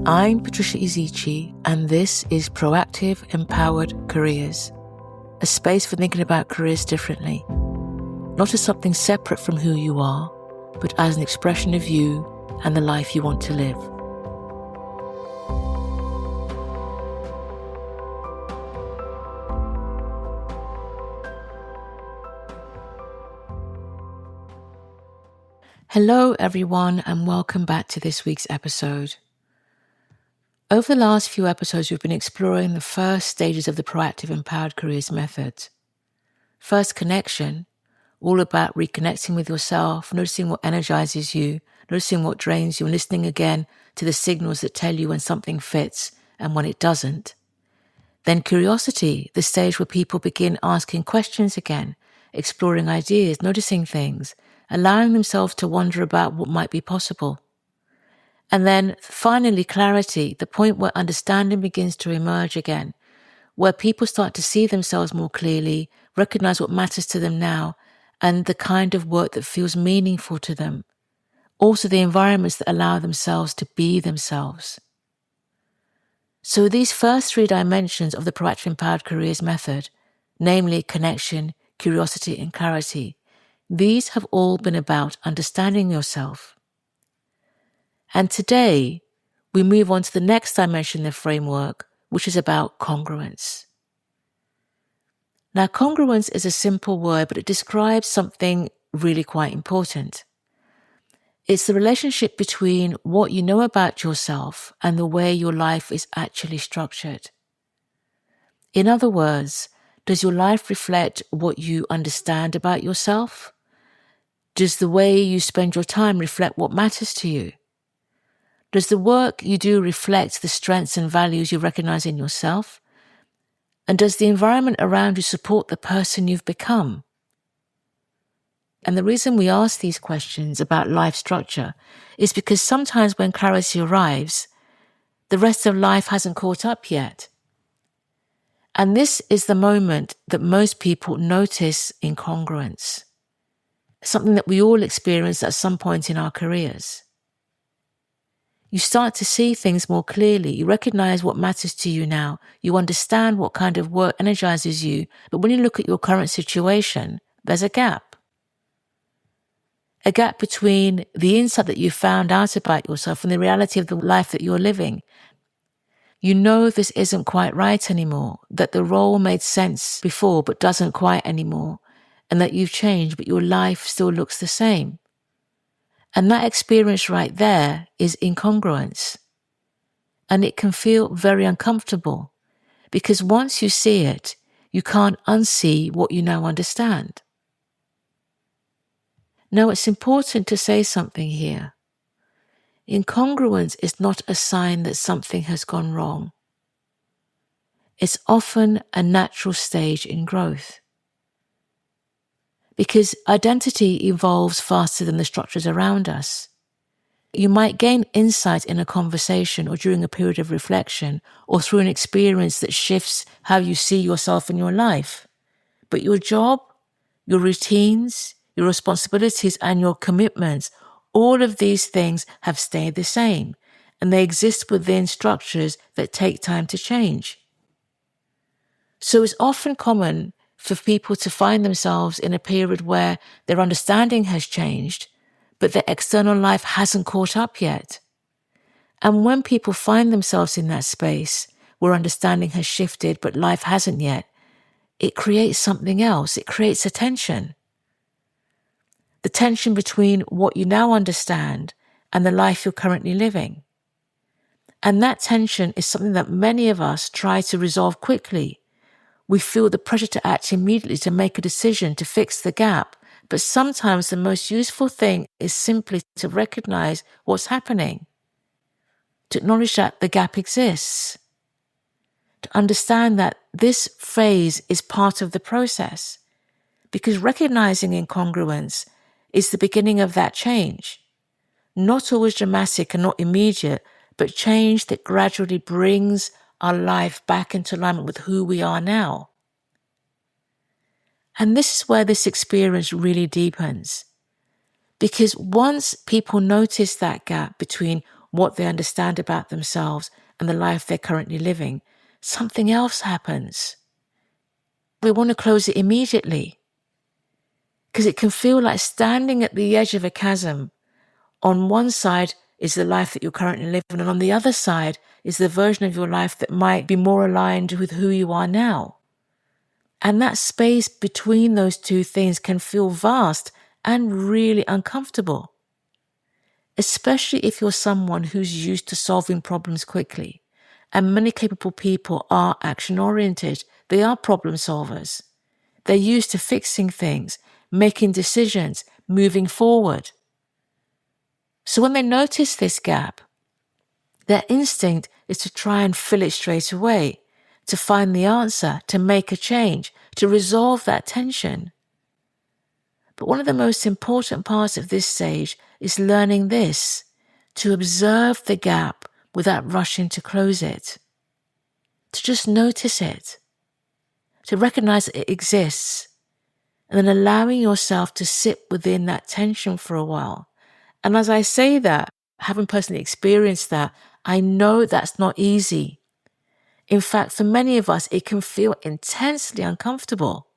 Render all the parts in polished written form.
I'm Patricia Ezechie, and this is Proactive Empowered Careers, a space for thinking about careers differently, not as something separate from who you are, but as an expression of you and the life you want to live. Hello everyone, and welcome back to this week's episode. Over the last few episodes, we've been exploring the first stages of the Proactive Empowered Careers method. First, connection, all about reconnecting with yourself, noticing what energizes you, noticing what drains you, and listening again to the signals that tell you when something fits and when it doesn't. Then curiosity, the stage where people begin asking questions again, exploring ideas, noticing things, allowing themselves to wonder about what might be possible. And then finally, clarity, the point where understanding begins to emerge again, where people start to see themselves more clearly, recognize what matters to them now, and the kind of work that feels meaningful to them. Also the environments that allow themselves to be themselves. So these first three dimensions of the Proactive Empowered Careers method, namely connection, curiosity, and clarity, these have all been about understanding yourself. And today, we move on to the next dimension in the framework, which is about congruence. Now, congruence is a simple word, but it describes something really quite important. It's the relationship between what you know about yourself and the way your life is actually structured. In other words, does your life reflect what you understand about yourself? Does the way you spend your time reflect what matters to you? Does the work you do reflect the strengths and values you recognize in yourself? And does the environment around you support the person you've become? And the reason we ask these questions about life structure is because sometimes when clarity arrives, the rest of life hasn't caught up yet. And this is the moment that most people notice incongruence, something that we all experience at some point in our careers. You start to see things more clearly. You recognize what matters to you now. You understand what kind of work energizes you. But when you look at your current situation, there's a gap. A gap between the insight that you found out about yourself and the reality of the life that you're living. You know this isn't quite right anymore, that the role made sense before but doesn't quite anymore, and that you've changed but your life still looks the same. And that experience right there is incongruence. And it can feel very uncomfortable because once you see it, you can't unsee what you now understand. Now, it's important to say something here. Incongruence is not a sign that something has gone wrong. It's often a natural stage in growth. Because identity evolves faster than the structures around us. You might gain insight in a conversation or during a period of reflection or through an experience that shifts how you see yourself in your life. But your job, your routines, your responsibilities and your commitments, all of these things have stayed the same, and they exist within structures that take time to change. So it's often common for people to find themselves in a period where their understanding has changed, but their external life hasn't caught up yet. And when people find themselves in that space where understanding has shifted, but life hasn't yet, it creates something else. It creates a tension. The tension between what you now understand and the life you're currently living. And that tension is something that many of us try to resolve quickly. We feel the pressure to act immediately, to make a decision, to fix the gap. But sometimes the most useful thing is simply to recognize what's happening, to acknowledge that the gap exists, to understand that this phase is part of the process. Because recognizing incongruence is the beginning of that change. Not always dramatic and not immediate, but change that gradually brings our life back into alignment with who we are now. And this is where this experience really deepens. Because once people notice that gap between what they understand about themselves and the life they're currently living, something else happens. We want to close it immediately because it can feel like standing at the edge of a chasm. On one side is the life that you're currently living, and on the other side is the version of your life that might be more aligned with who you are now. And that space between those two things can feel vast and really uncomfortable, especially if you're someone who's used to solving problems quickly. And many capable people are action-oriented. They are problem solvers. They're used to fixing things, making decisions, moving forward. So when they notice this gap, their instinct is to try and fill it straight away, to find the answer, to make a change, to resolve that tension. But one of the most important parts of this stage is learning this, to observe the gap without rushing to close it, to just notice it, to recognize that it exists, and then allowing yourself to sit within that tension for a while. And as I say that, having personally experienced that, I know that's not easy. In fact, for many of us, it can feel intensely uncomfortable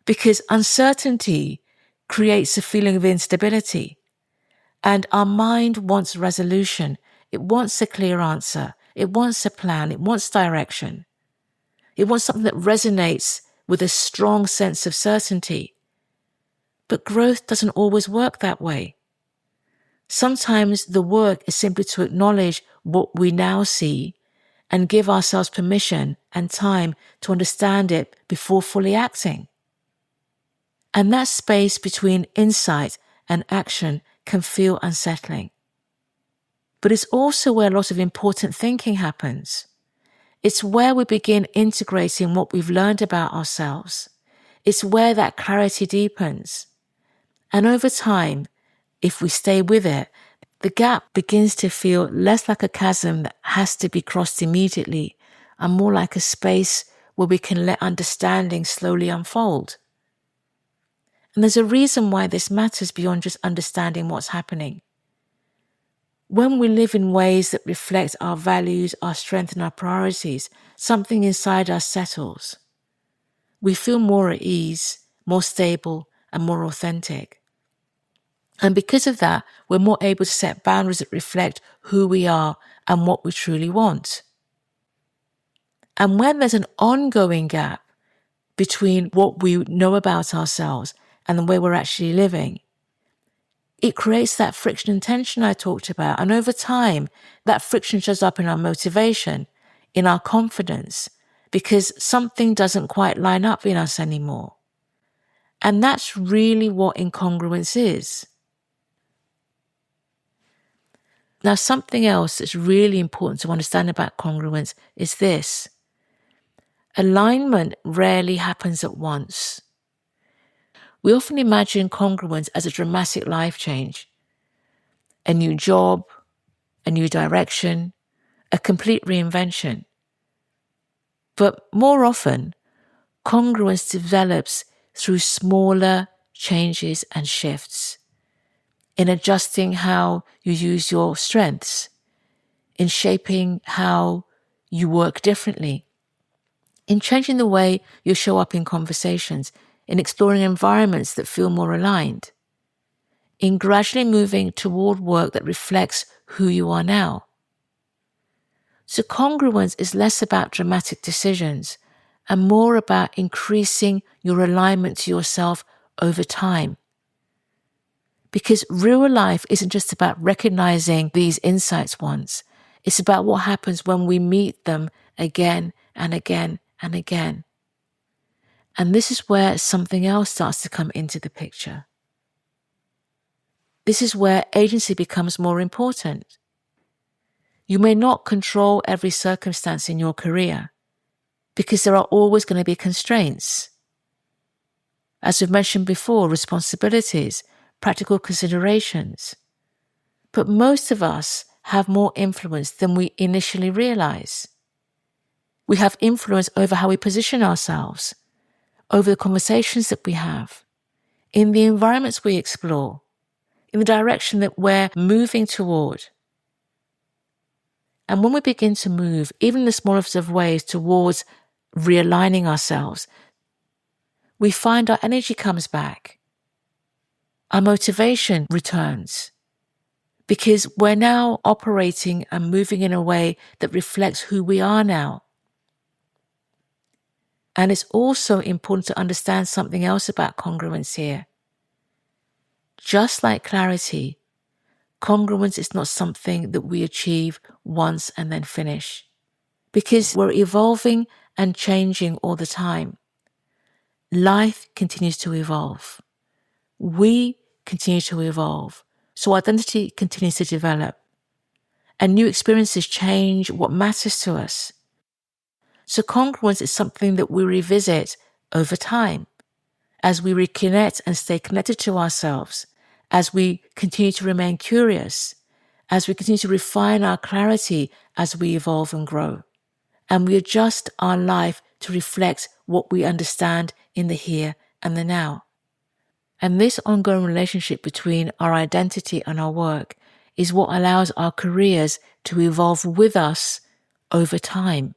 because uncertainty creates a feeling of instability. And our mind wants resolution. It wants a clear answer. It wants a plan. It wants direction. It wants something that resonates with a strong sense of certainty. But growth doesn't always work that way. Sometimes the work is simply to acknowledge what we now see and give ourselves permission and time to understand it before fully acting. And that space between insight and action can feel unsettling. But it's also where a lot of important thinking happens. It's where we begin integrating what we've learned about ourselves. It's where that clarity deepens. And over time, if we stay with it, the gap begins to feel less like a chasm that has to be crossed immediately and more like a space where we can let understanding slowly unfold. And there's a reason why this matters beyond just understanding what's happening. When we live in ways that reflect our values, our strengths, and our priorities, something inside us settles. We feel more at ease, more stable, and more authentic. And because of that, we're more able to set boundaries that reflect who we are and what we truly want. And when there's an ongoing gap between what we know about ourselves and the way we're actually living, it creates that friction and tension I talked about. And over time, that friction shows up in our motivation, in our confidence, because something doesn't quite line up in us anymore. And that's really what incongruence is. Now, something else that's really important to understand about congruence is this. Alignment rarely happens at once. We often imagine congruence as a dramatic life change, a new job, a new direction, a complete reinvention. But more often, congruence develops through smaller changes and shifts, in adjusting how you use your strengths, in shaping how you work differently, in changing the way you show up in conversations, in exploring environments that feel more aligned, in gradually moving toward work that reflects who you are now. So congruence is less about dramatic decisions and more about increasing your alignment to yourself over time. Because real life isn't just about recognizing these insights once. It's about what happens when we meet them again and again and again. And this is where something else starts to come into the picture. This is where agency becomes more important. You may not control every circumstance in your career because there are always going to be constraints. As we've mentioned before, responsibilities, practical considerations. But most of us have more influence than we initially realize. We have influence over how we position ourselves, over the conversations that we have, in the environments we explore, in the direction that we're moving toward. And when we begin to move, even in the smallest of ways, towards realigning ourselves, we find our energy comes back. Our motivation returns. Because we're now operating and moving in a way that reflects who we are now. And it's also important to understand something else about congruence here. Just like clarity, congruence is not something that we achieve once and then finish. Because we're evolving and changing all the time. Life continues to evolve. We continue to evolve. So identity continues to develop. And new experiences change what matters to us. So congruence is something that we revisit over time as we reconnect and stay connected to ourselves, as we continue to remain curious, as we continue to refine our clarity as we evolve and grow. And we adjust our life to reflect what we understand in the here and the now. And this ongoing relationship between our identity and our work is what allows our careers to evolve with us over time.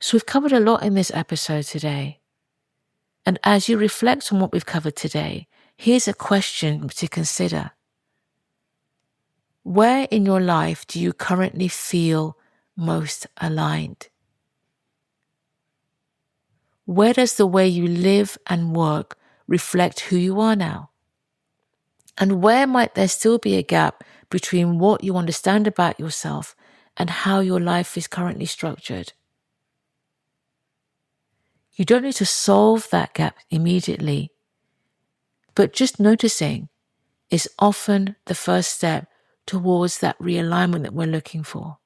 So we've covered a lot in this episode today. And as you reflect on what we've covered today, here's a question to consider. Where in your life do you currently feel most aligned? Where does the way you live and work reflect who you are now? And where might there still be a gap between what you understand about yourself and how your life is currently structured? You don't need to solve that gap immediately, but just noticing is often the first step towards that realignment that we're looking for.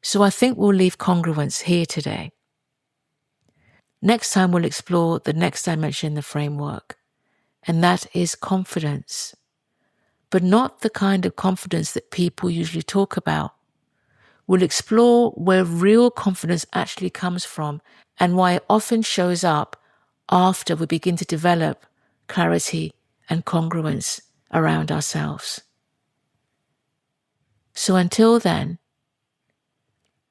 So I think we'll leave congruence here today. Next time we'll explore the next dimension in the framework, and that is confidence. But not the kind of confidence that people usually talk about. We'll explore where real confidence actually comes from and why it often shows up after we begin to develop clarity and congruence around ourselves. So until then,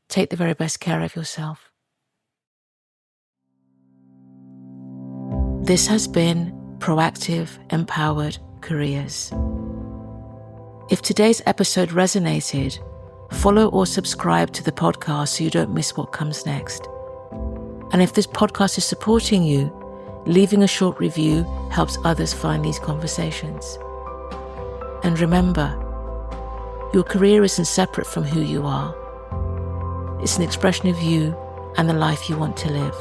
take the very best care of yourself. This has been Proactive Empowered Careers. If today's episode resonated, follow or subscribe to the podcast so you don't miss what comes next. And if this podcast is supporting you, leaving a short review helps others find these conversations. And remember, your career isn't separate from who you are. It's an expression of you and the life you want to live.